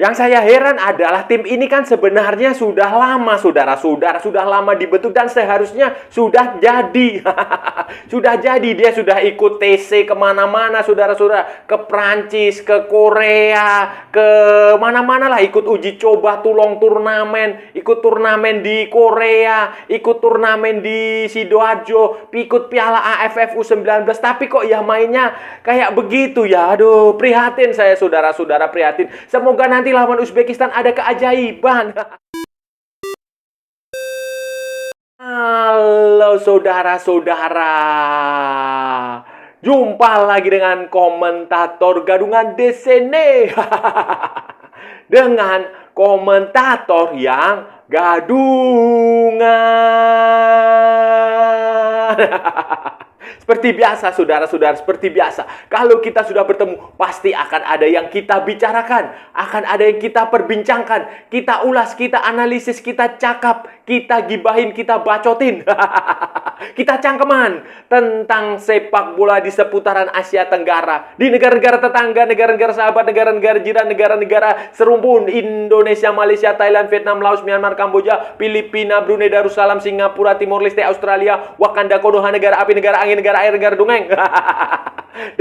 Yang saya heran adalah tim ini kan sebenarnya sudah lama, saudara-saudara, sudah lama dibentuk dan seharusnya sudah jadi. Sudah jadi, dia sudah ikut TC kemana-mana, saudara-saudara. Ke Prancis, ke Korea, ke mana-mana lah. Ikut uji coba tulong turnamen, ikut turnamen di Korea, ikut turnamen di Sidoarjo, ikut Piala AFF U19. Tapi kok ya mainnya kayak begitu ya. Aduh, prihatin saya, saudara-saudara, prihatin. Semoga nanti lawan Uzbekistan ada keajaiban. Halo saudara-saudara. Jumpa lagi dengan komentator gadungan di sini. Dengan komentator yang gadungan. Seperti biasa, saudara-saudara, seperti biasa. Kalau kita sudah bertemu, pasti akan ada yang kita bicarakan. Akan ada yang kita perbincangkan. Kita ulas, kita analisis, kita cakap, kita gibahin, kita bacotin. Kita cangkeman tentang sepak bola di seputaran Asia Tenggara. Di negara-negara tetangga, negara-negara sahabat, negara-negara jiran, negara-negara serumpun. Indonesia, Malaysia, Thailand, Vietnam, Laos, Myanmar, Kamboja, Filipina, Brunei Darussalam, Singapura, Timor Leste, Australia, Wakanda, Konoha, negara api, negara angin, negara air, negara dongeng.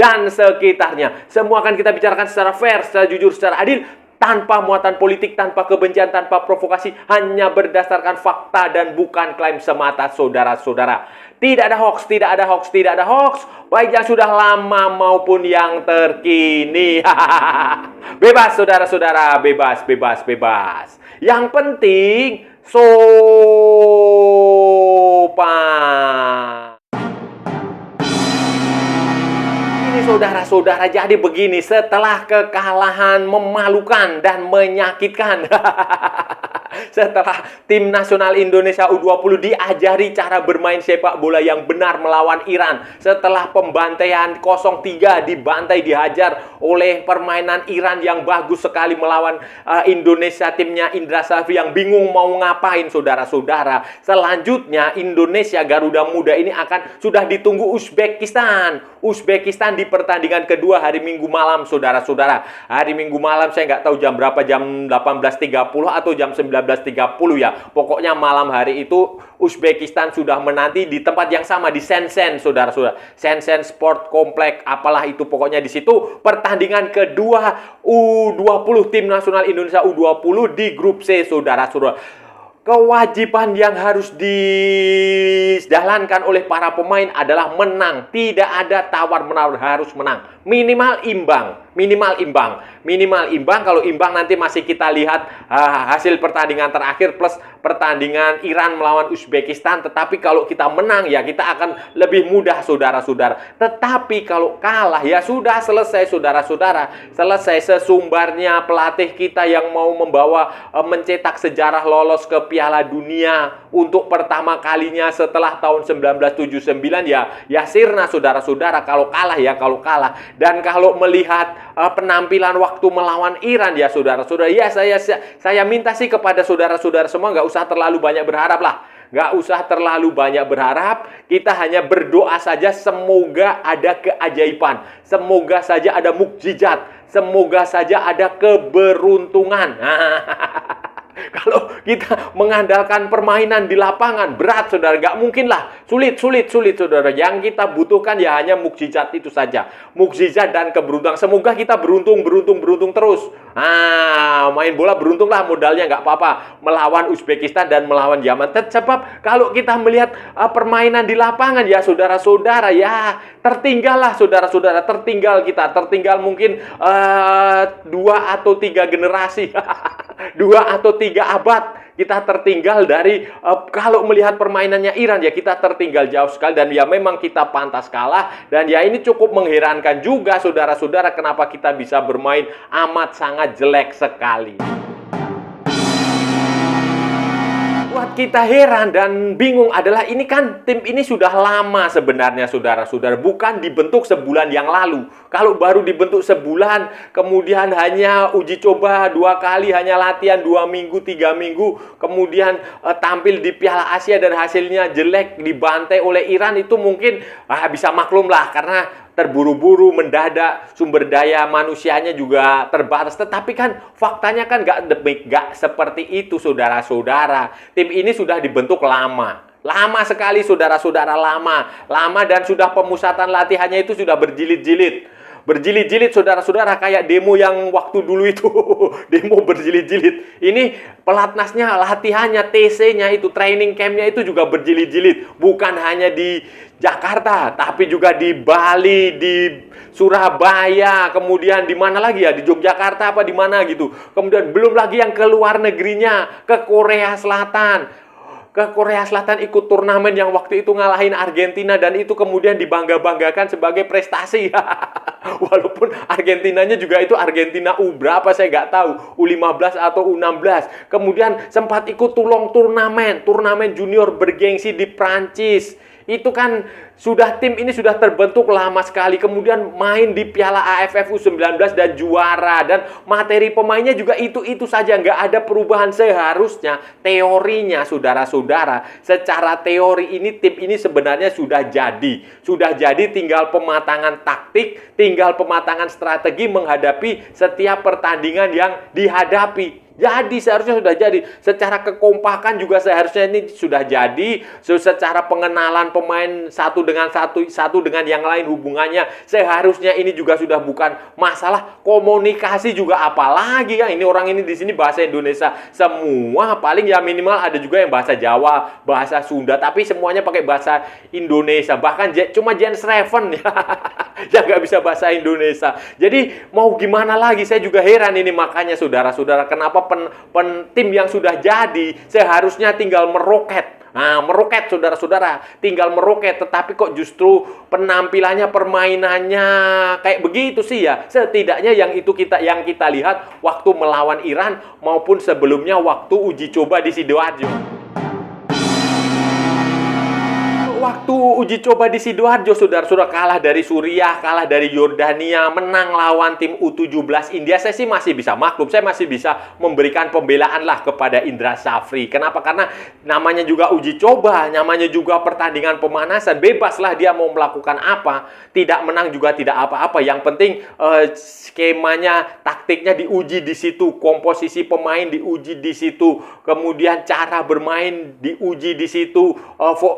Dan sekitarnya. Semua akan kita bicarakan secara fair, secara jujur, secara adil, tanpa muatan politik, tanpa kebencian, tanpa provokasi, hanya berdasarkan fakta dan bukan klaim semata, saudara-saudara. Tidak ada hoax, tidak ada hoax, tidak ada hoax, baik yang sudah lama maupun yang terkini. Bebas, saudara-saudara, bebas, bebas, bebas. Yang penting, sopan. Ini saudara-saudara, jadi begini, setelah kekalahan memalukan dan menyakitkan. Setelah tim nasional Indonesia U20 diajari cara bermain sepak bola yang benar melawan Iran. Setelah pembantaian 0-3 dibantai, dihajar oleh permainan Iran yang bagus sekali melawan Indonesia, timnya Indra Safri yang bingung mau ngapain, saudara-saudara. Selanjutnya Indonesia Garuda Muda ini akan sudah ditunggu Uzbekistan. Uzbekistan di pertandingan kedua hari Minggu malam, saudara-saudara. Hari Minggu malam saya nggak tahu jam berapa, jam 18.30 atau jam 19.30 ya. Pokoknya malam hari itu Uzbekistan sudah menanti di tempat yang sama, di Shenzhen, saudara-saudara. Shenzhen Sport Complex, apalah itu, pokoknya di situ pertandingan kedua U20 tim nasional Indonesia U20 di grup C, saudara-saudara. Kewajiban yang harus dijalankan oleh para pemain adalah menang. Tidak ada tawar-menawar, harus menang. Minimal imbang. Minimal imbang. Minimal imbang. Kalau imbang nanti masih kita lihat hasil pertandingan terakhir plus pertandingan Iran melawan Uzbekistan. Tetapi kalau kita menang ya kita akan lebih mudah, saudara-saudara. Tetapi kalau kalah ya sudah selesai, saudara-saudara. Selesai sesumbarnya pelatih kita yang mau membawa mencetak sejarah lolos ke Piala Dunia untuk pertama kalinya setelah tahun 1979 ya sirna, saudara-saudara. Kalau kalah ya kalau kalah. Dan kalau melihat penampilan waktu melawan Iran ya saudara-saudara, ya saya minta sih kepada saudara-saudara semua nggak usah terlalu banyak berharap lah. Nggak usah terlalu banyak berharap, kita hanya berdoa saja semoga ada keajaiban, semoga saja ada mukjizat, semoga saja ada keberuntungan. Kalau kita mengandalkan permainan di lapangan, berat, saudara. Nggak mungkin lah. Sulit, saudara. Yang kita butuhkan ya hanya mukjizat itu saja. Mukjizat dan keberuntungan. Semoga kita beruntung terus. Main bola beruntung lah, modalnya nggak apa-apa. Melawan Uzbekistan dan melawan Yaman. Sebab kalau kita melihat permainan di lapangan ya saudara-saudara, ya tertinggal lah, saudara-saudara. Tertinggal kita. Tertinggal mungkin 2 atau 3 generasi. 2 atau 3 abad kita tertinggal dari kalau melihat permainannya Iran ya kita tertinggal jauh sekali dan ya memang kita pantas kalah dan ya ini cukup mengherankan juga, saudara-saudara, kenapa kita bisa bermain amat sangat jelek sekali. Buat kita heran dan bingung adalah ini kan tim ini sudah lama sebenarnya, saudara-saudara, bukan dibentuk sebulan yang lalu. Kalau baru dibentuk sebulan, kemudian hanya uji coba 2 kali, hanya latihan 2 minggu, 3 minggu, kemudian tampil di Piala Asia dan hasilnya jelek, dibantai oleh Iran, itu mungkin bisa maklum lah karena terburu-buru, mendadak, sumber daya manusianya juga terbatas. Tetapi kan faktanya kan nggak seperti itu, saudara-saudara. Tim ini sudah dibentuk lama. Lama sekali, saudara-saudara, lama dan sudah pemusatan latihannya itu sudah berjilid-jilid. Berjilid-jilid, saudara-saudara, kayak demo yang waktu dulu itu. Demo berjilid-jilid. Ini pelatnasnya, latihannya, TC-nya itu, training camp-nya itu juga berjilid-jilid. Bukan hanya di Jakarta, tapi juga di Bali, di Surabaya, kemudian di mana lagi ya? Di Yogyakarta apa di mana gitu. Kemudian belum lagi yang ke luar negerinya, ke Korea Selatan. Ke Korea Selatan ikut turnamen yang waktu itu ngalahin Argentina dan itu kemudian dibangga-banggakan sebagai prestasi. Walaupun Argentinanya juga itu Argentina U berapa saya nggak tahu, U15 atau U16. Kemudian sempat ikut turnamen junior bergengsi di Prancis. Itu kan tim ini sudah terbentuk lama sekali. Kemudian main di Piala AFF U19 dan juara. Dan materi pemainnya juga itu saja. Nggak ada perubahan seharusnya. Teorinya, saudara-saudara. Secara teori ini tim ini sebenarnya sudah jadi. Sudah jadi, tinggal pematangan taktik, tinggal pematangan strategi menghadapi setiap pertandingan yang dihadapi. Jadi seharusnya sudah jadi. Secara kekompakan juga seharusnya ini sudah jadi. Secara pengenalan pemain satu dengan yang lain hubungannya seharusnya ini juga sudah bukan masalah. Komunikasi juga apalagi ya. Ini orang ini di sini bahasa Indonesia semua, paling ya minimal ada juga yang bahasa Jawa, bahasa Sunda, tapi semuanya pakai bahasa Indonesia. Bahkan cuma Jens Reven ya. Yang nggak bisa bahasa Indonesia. Jadi mau gimana lagi? Saya juga heran ini, makanya saudara-saudara, kenapa tim yang sudah jadi seharusnya tinggal meroket. Nah, meroket saudara-saudara, tinggal meroket, tetapi kok justru penampilannya, permainannya kayak begitu sih ya. Setidaknya yang kita lihat waktu melawan Iran maupun sebelumnya waktu uji coba di Sidoarjo. Waktu uji coba di Sidoarjo, saudara-saudara, kalah dari Suriah, kalah dari Yordania, menang lawan tim U17 India. Saya sih masih bisa maklum, saya masih bisa memberikan pembelaan lah kepada Indra Syafri. Kenapa? Karena namanya juga uji coba, namanya juga pertandingan pemanasan. Bebaslah dia mau melakukan apa, tidak menang juga tidak apa-apa. Yang penting skemanya, taktiknya diuji di situ, komposisi pemain diuji di situ, kemudian cara bermain diuji di situ,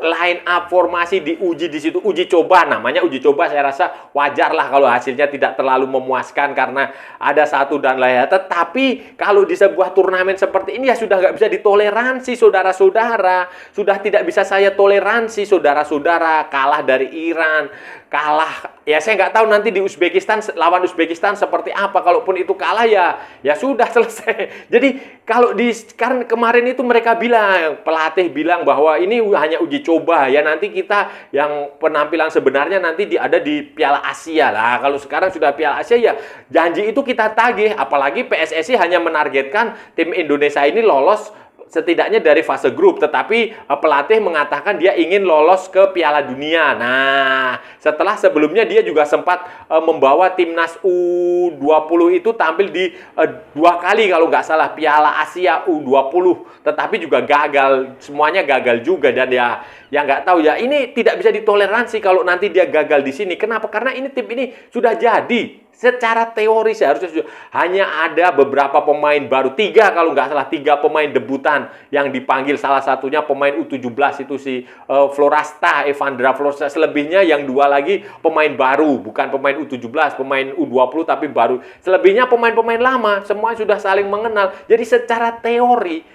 line up, formasi diuji di situ. Uji coba, namanya uji coba, saya rasa wajar lah kalau hasilnya tidak terlalu memuaskan karena ada satu dan lain. Tetapi kalau di sebuah turnamen seperti ini ya sudah nggak bisa ditoleransi, saudara-saudara. Sudah tidak bisa saya toleransi, saudara-saudara. Kalah dari Iran, kalah, ya saya nggak tahu nanti di Uzbekistan, lawan Uzbekistan seperti apa. Kalaupun itu kalah ya sudah selesai. Jadi kalau karena kemarin itu mereka bilang, pelatih bilang bahwa ini hanya uji coba ya, nanti kita yang penampilan sebenarnya nanti ada di Piala Asia lah. Kalau sekarang sudah Piala Asia ya janji itu kita tagih. Apalagi PSSI hanya menargetkan tim Indonesia ini lolos setidaknya dari fase grup, tetapi pelatih mengatakan dia ingin lolos ke Piala Dunia. Nah, setelah sebelumnya dia juga sempat membawa timnas U20 itu tampil di 2 kali kalau nggak salah Piala Asia U20, tetapi juga gagal, semuanya gagal juga. Dan ya nggak tahu ya, ini tidak bisa ditoleransi kalau nanti dia gagal di sini. Kenapa? Karena ini tim ini sudah jadi. Secara teori seharusnya hanya ada beberapa pemain baru, 3 kalau nggak salah, 3 pemain debutan yang dipanggil, salah satunya pemain U17 itu si Florasta, Evandra Florasta. Selebihnya yang 2 lagi pemain baru, bukan pemain U17, pemain U20 tapi baru. Selebihnya pemain-pemain lama, semuanya sudah saling mengenal. Jadi secara teori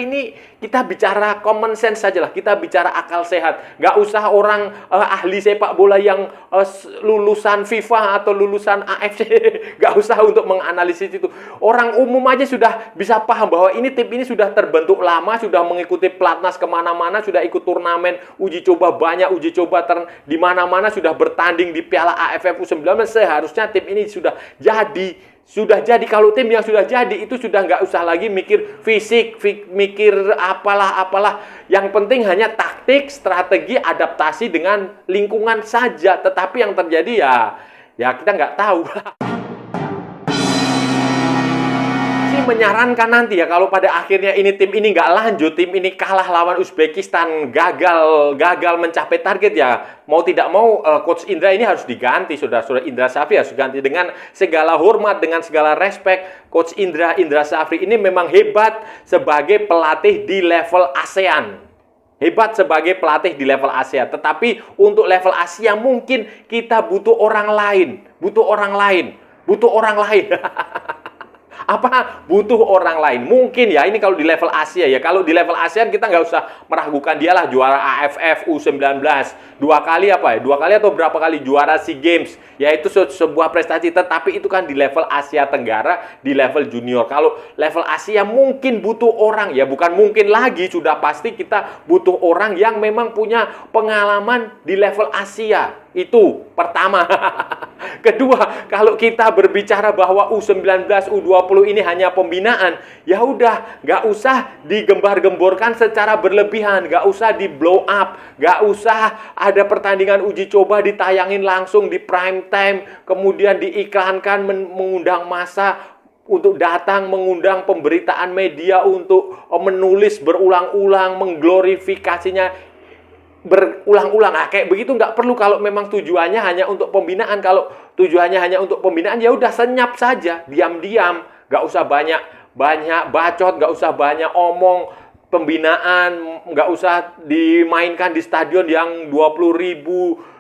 ini kita bicara common sense saja lah, kita bicara akal sehat. Nggak usah orang ahli sepak bola yang lulusan FIFA atau lulusan AFC, nggak usah untuk menganalisis itu. Orang umum aja sudah bisa paham bahwa ini tim ini sudah terbentuk lama, sudah mengikuti pelatnas kemana-mana, sudah ikut turnamen uji coba banyak, uji coba di mana-mana, sudah bertanding di Piala AFF U19. Seharusnya tim ini sudah jadi. Kalau tim yang sudah jadi itu sudah nggak usah lagi mikir fisik, mikir apalah. Yang penting hanya taktik, strategi, adaptasi dengan lingkungan saja. Tetapi yang terjadi ya kita nggak tahu. menyarankan nanti ya, kalau pada akhirnya tim ini nggak lanjut, tim ini kalah lawan Uzbekistan, gagal mencapai target ya, mau tidak mau Coach Indra ini harus diganti, saudara-saudara. Indra Safri harus diganti. Dengan segala hormat, dengan segala respect, Coach Indra Safri ini memang hebat sebagai pelatih di level ASEAN. Hebat sebagai pelatih di level Asia. Tetapi untuk level Asia mungkin kita butuh orang lain. Butuh orang lain. Apa? Butuh orang lain. Mungkin ya, ini kalau di level Asia ya. Kalau di level ASEAN kita nggak usah meragukan, dialah juara AFF U19. 2 kali apa ya? 2 kali atau berapa kali juara SEA Games. Yaitu sebuah prestasi. Tetapi itu kan di level Asia Tenggara, di level junior. Kalau level Asia mungkin butuh orang. Ya bukan mungkin lagi, sudah pasti kita butuh orang yang memang punya pengalaman di level Asia. Itu pertama. Kedua, kalau kita berbicara bahwa U19, U20 ini hanya pembinaan, ya udah, nggak usah digembar-gemborkan secara berlebihan, nggak usah di blow up, nggak usah ada pertandingan uji coba ditayangin langsung di prime time, kemudian diiklankan, mengundang massa untuk datang, mengundang pemberitaan media untuk menulis berulang-ulang, mengglorifikasinya berulang-ulang. Nah, kayak begitu nggak perlu. Kalau memang tujuannya hanya untuk pembinaan, kalau tujuannya hanya untuk pembinaan, ya udah senyap saja, diam-diam, nggak usah banyak bacot, nggak usah banyak omong. Pembinaan nggak usah dimainkan di stadion yang 20.000,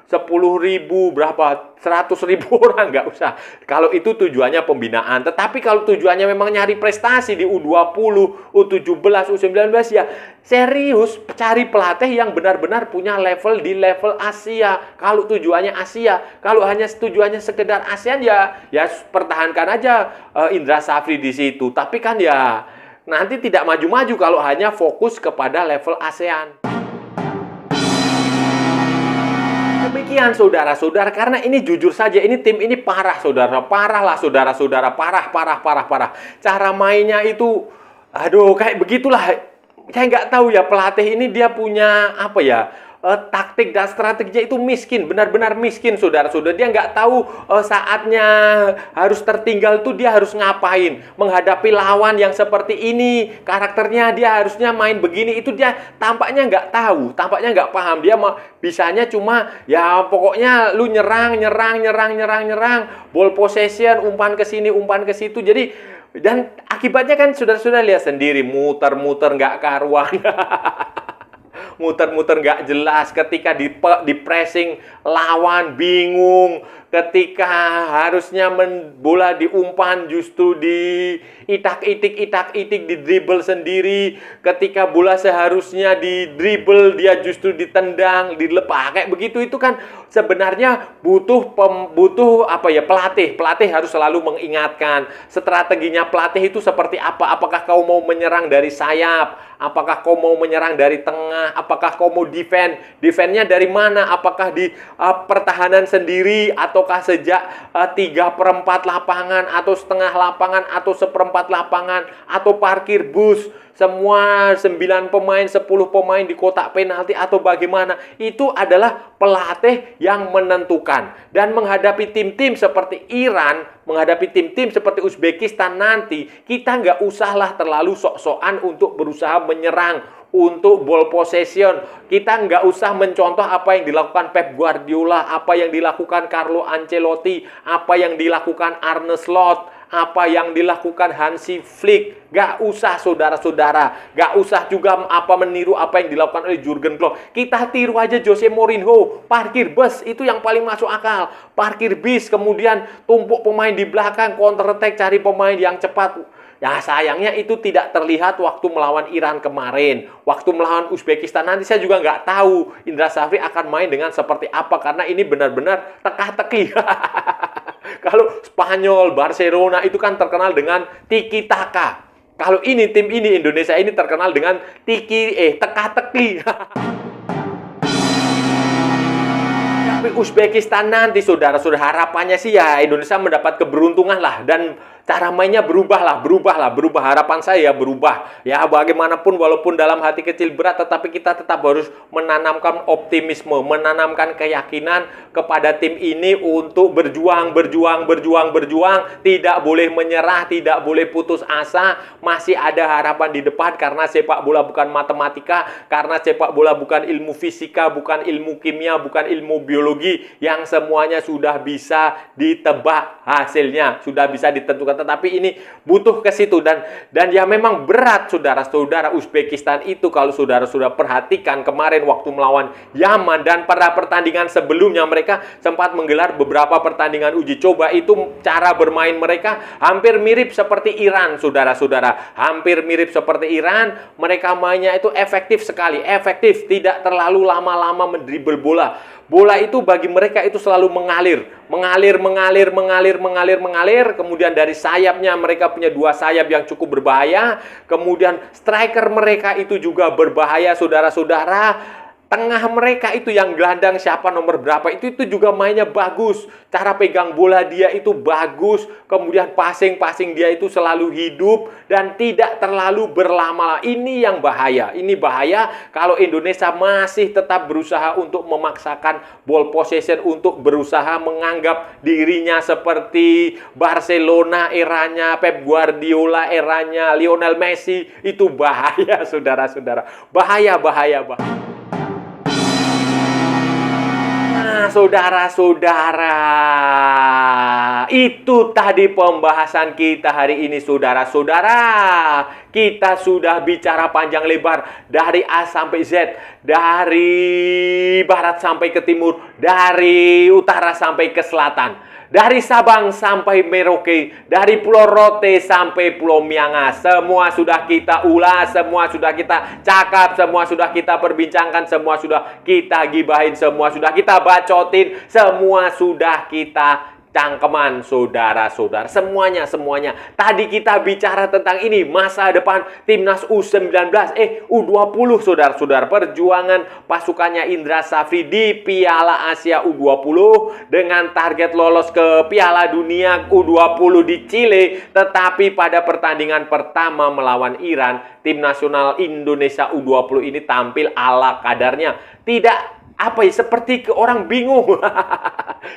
10.000, berapa, 100.000 orang, nggak usah. Kalau itu tujuannya pembinaan. Tetapi kalau tujuannya memang nyari prestasi di U20, U17, U19, ya serius cari pelatih yang benar-benar punya level di level Asia. Kalau tujuannya Asia, kalau hanya tujuannya sekedar ASEAN, ya pertahankan aja Indra Safri di situ. Tapi kan ya nanti tidak maju-maju kalau hanya fokus kepada level ASEAN. Demikian saudara-saudara, karena ini jujur saja, ini tim ini parah saudara, parah lah saudara-saudara, parah. Cara mainnya itu, aduh kayak begitulah. Saya nggak tahu ya, pelatih ini dia punya apa ya, taktik dan strateginya itu miskin, benar-benar miskin saudara-saudara. Dia nggak tahu saatnya harus tertinggal tuh dia harus ngapain. Menghadapi lawan yang seperti ini, karakternya dia harusnya main begini, itu dia tampaknya nggak tahu, tampaknya nggak paham. Dia bisanya cuma ya pokoknya lu nyerang, ball possession, umpan ke sini, umpan ke situ. Jadi dan akibatnya kan saudara-saudara lihat sendiri, muter-muter nggak karuan. Muter-muter nggak jelas, ketika di pressing lawan bingung, ketika harusnya bola diumpan justru di itak-itik, di dribble sendiri, ketika bola seharusnya di dribble dia justru ditendang, dilepas, kayak begitu. Itu kan sebenarnya butuh apa ya, pelatih harus selalu mengingatkan strateginya. Pelatih itu seperti apa? Apakah kau mau menyerang dari sayap? Apakah kau mau menyerang dari tengah? Apakah kau mau defense-nya dari mana? Apakah di pertahanan sendiri, ataukah sejak 3/4 lapangan, atau setengah lapangan, atau 1/4 lapangan, atau parkir bus, semua 9 pemain, 10 pemain di kotak penalti, atau bagaimana? Itu adalah pelatih yang menentukan. Dan menghadapi tim-tim seperti Iran, menghadapi tim-tim seperti Uzbekistan nanti, kita nggak usahlah terlalu sok-sokan untuk berusaha menyerang, untuk ball possession. Kita nggak usah mencontoh apa yang dilakukan Pep Guardiola, apa yang dilakukan Carlo Ancelotti, apa yang dilakukan Arne Slot, apa yang dilakukan Hansi Flick. Nggak usah saudara-saudara. Nggak usah juga meniru apa yang dilakukan oleh Jurgen Klopp. Kita tiru aja Jose Mourinho. Parkir bus, itu yang paling masuk akal. Parkir bis, kemudian tumpuk pemain di belakang, counter attack, cari pemain yang cepat. Ya sayangnya itu tidak terlihat waktu melawan Iran kemarin. Waktu melawan Uzbekistan nanti saya juga nggak tahu Indra Safri akan main dengan seperti apa. Karena ini benar-benar teka-teki. Kalau Spanyol, Barcelona itu kan terkenal dengan tiki taka. Kalau ini tim ini Indonesia ini terkenal dengan teka-teki. Tapi Uzbekistan nanti saudara-saudara, harapannya sih ya Indonesia mendapat keberuntungan lah. Dan cara mainnya berubah. Harapan saya berubah. Ya, bagaimanapun walaupun dalam hati kecil berat, tetapi kita tetap harus menanamkan optimisme, menanamkan keyakinan kepada tim ini untuk berjuang, tidak boleh menyerah, tidak boleh putus asa, masih ada harapan di depan karena sepak bola bukan matematika, karena sepak bola bukan ilmu fisika, bukan ilmu kimia, bukan ilmu biologi yang semuanya sudah bisa ditebak hasilnya, sudah bisa ditentukan, tetapi ini butuh ke situ dan ya memang berat saudara-saudara. Uzbekistan itu kalau saudara-saudara perhatikan kemarin waktu melawan Yaman dan pada pertandingan sebelumnya mereka sempat menggelar beberapa pertandingan uji coba, itu cara bermain mereka hampir mirip seperti Iran saudara-saudara, hampir mirip seperti Iran. Mereka mainnya itu efektif sekali, efektif, tidak terlalu lama-lama mendribel bola. Bola itu bagi mereka itu selalu mengalir. Kemudian dari sayapnya mereka punya dua sayap yang cukup berbahaya. Kemudian striker mereka itu juga berbahaya saudara-saudara. Tengah mereka itu yang gelandang siapa nomor berapa itu juga mainnya bagus. Cara pegang bola dia itu bagus. Kemudian passing dia itu selalu hidup dan tidak terlalu berlama-lama. Ini yang bahaya. Ini bahaya kalau Indonesia masih tetap berusaha untuk memaksakan ball possession, untuk berusaha menganggap dirinya seperti Barcelona eranya Pep Guardiola, eranya Lionel Messi. Itu bahaya saudara-saudara. Bahaya. Saudara-saudara, itu tadi pembahasan kita hari ini saudara-saudara. Kita sudah bicara panjang lebar dari A sampai Z, dari barat sampai ke timur, dari utara sampai ke selatan, dari Sabang sampai Merauke, dari Pulau Rote sampai Pulau Mianga. Semua sudah kita ulas, semua sudah kita cakap, semua sudah kita perbincangkan, semua sudah kita gibahin, semua sudah kita bacotin, semua sudah kita cangkeman saudara-saudara. Semuanya. Tadi kita bicara tentang ini, masa depan timnas U19, U20 saudara-saudara. Perjuangan pasukannya Indra Safri di Piala Asia U20 dengan target lolos ke Piala Dunia U20 di Chile. Tetapi pada pertandingan pertama melawan Iran, tim nasional Indonesia U20 ini tampil ala kadarnya. Tidak seperti ke orang bingung.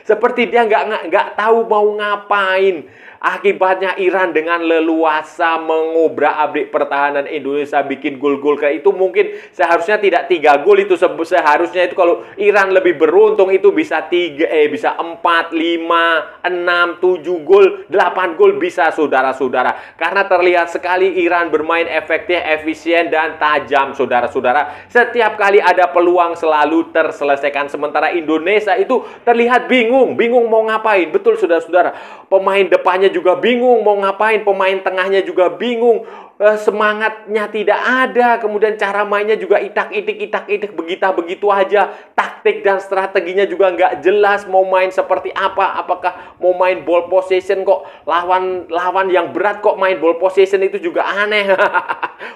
Seperti dia nggak tahu mau ngapain. Akibatnya Iran dengan leluasa mengobrak-abrik pertahanan Indonesia, bikin gol-gol kayak itu. Mungkin seharusnya tidak 3 gol itu, seharusnya itu kalau Iran lebih beruntung itu bisa 4, 5, 6, 7 gol, 8 gol bisa saudara-saudara. Karena terlihat sekali Iran bermain efektif, efisien dan tajam saudara-saudara. Setiap kali ada peluang selalu terselesaikan, sementara Indonesia itu terlihat bingung mau ngapain. Betul saudara-saudara, pemain depannya juga bingung mau ngapain, pemain tengahnya juga bingung, semangatnya tidak ada, kemudian cara mainnya juga itak-itik begitu aja, taktik dan strateginya juga nggak jelas mau main seperti apa. Apakah mau main ball possession, kok lawan yang berat kok main ball possession itu juga aneh.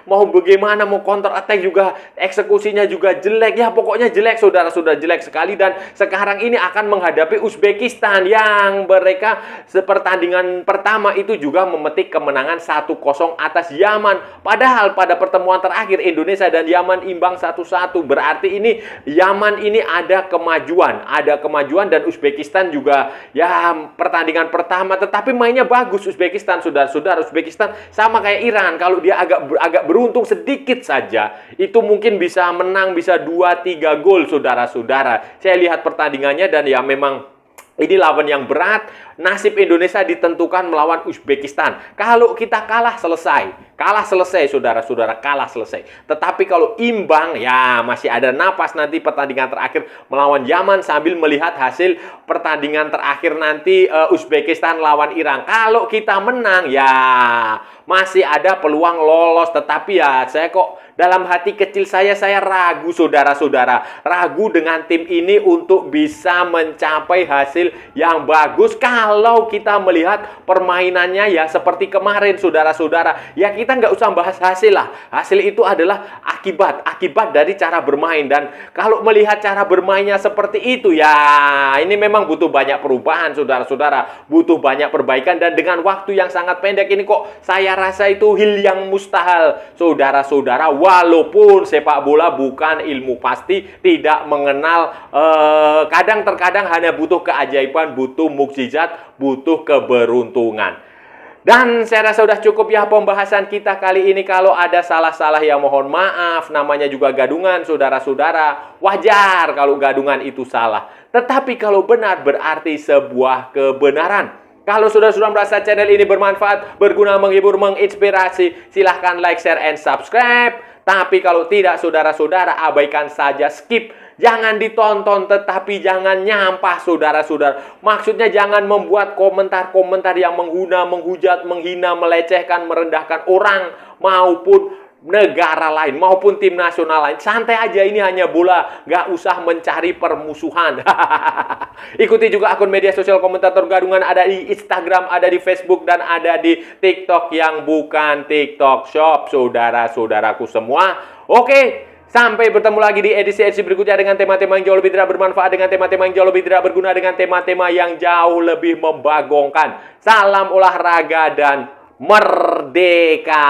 Mau bagaimana, mau counter attack juga eksekusinya juga jelek. Ya pokoknya jelek saudara-saudara, jelek sekali. Dan sekarang ini akan menghadapi Uzbekistan yang mereka sepertandingan pertama itu juga memetik kemenangan 1-0 atas Yaman. Padahal pada pertemuan terakhir Indonesia dan Yaman imbang 1-1. Berarti ini Yaman ini ada kemajuan dan Uzbekistan juga ya pertandingan pertama tetapi mainnya bagus Uzbekistan saudara-saudara. Uzbekistan sama kayak Iran, kalau dia agak beruntung sedikit saja itu mungkin bisa menang, bisa 2-3 gol saudara-saudara. Saya lihat pertandingannya dan ya memang ini lawan yang berat. Nasib Indonesia ditentukan melawan Uzbekistan. Kalau kita kalah selesai saudara-saudara, kalah selesai. Tetapi kalau imbang ya masih ada napas nanti pertandingan terakhir melawan Yaman sambil melihat hasil pertandingan terakhir nanti Uzbekistan lawan Iran. Kalau kita menang ya masih ada peluang lolos, tetapi ya saya kok Dalam hati kecil saya ragu saudara-saudara. Ragu dengan tim ini untuk bisa mencapai hasil yang bagus kalau kita melihat permainannya ya seperti kemarin saudara-saudara. Ya kita nggak usah bahas hasil lah. Hasil itu adalah akibat dari cara bermain. Dan kalau melihat cara bermainnya seperti itu ya ini memang butuh banyak perubahan saudara-saudara. Butuh banyak perbaikan dan dengan waktu yang sangat pendek ini kok saya rasa itu hal yang mustahil saudara-saudara. Walaupun sepak bola bukan ilmu pasti, tidak mengenal kadang-terkadang hanya butuh keajaiban, butuh mukjizat, butuh keberuntungan. Dan saya rasa sudah cukup ya pembahasan kita kali ini. Kalau ada salah-salah ya mohon maaf. Namanya juga gadungan saudara-saudara. Wajar kalau gadungan itu salah. Tetapi kalau benar berarti sebuah kebenaran. Kalau sudah merasa channel ini bermanfaat, berguna, menghibur, menginspirasi, silahkan like, share, and subscribe. Tapi kalau tidak saudara-saudara, abaikan saja, skip. Jangan ditonton, tetapi jangan nyampah saudara-saudara. Maksudnya jangan membuat komentar-komentar yang menghujat, menghina, melecehkan, merendahkan orang maupun negara lain maupun tim nasional lain. Santai aja, ini hanya bola, nggak usah mencari permusuhan. Ikuti juga akun media sosial komentator gadungan, ada di Instagram, ada di Facebook, dan ada di TikTok yang bukan TikTok Shop saudara-saudaraku semua. Oke, sampai bertemu lagi di edisi-edisi berikutnya dengan tema-tema yang jauh lebih tidak bermanfaat, dengan tema-tema yang jauh lebih tidak berguna, dengan tema-tema yang jauh lebih membagongkan. Salam olahraga dan merdeka!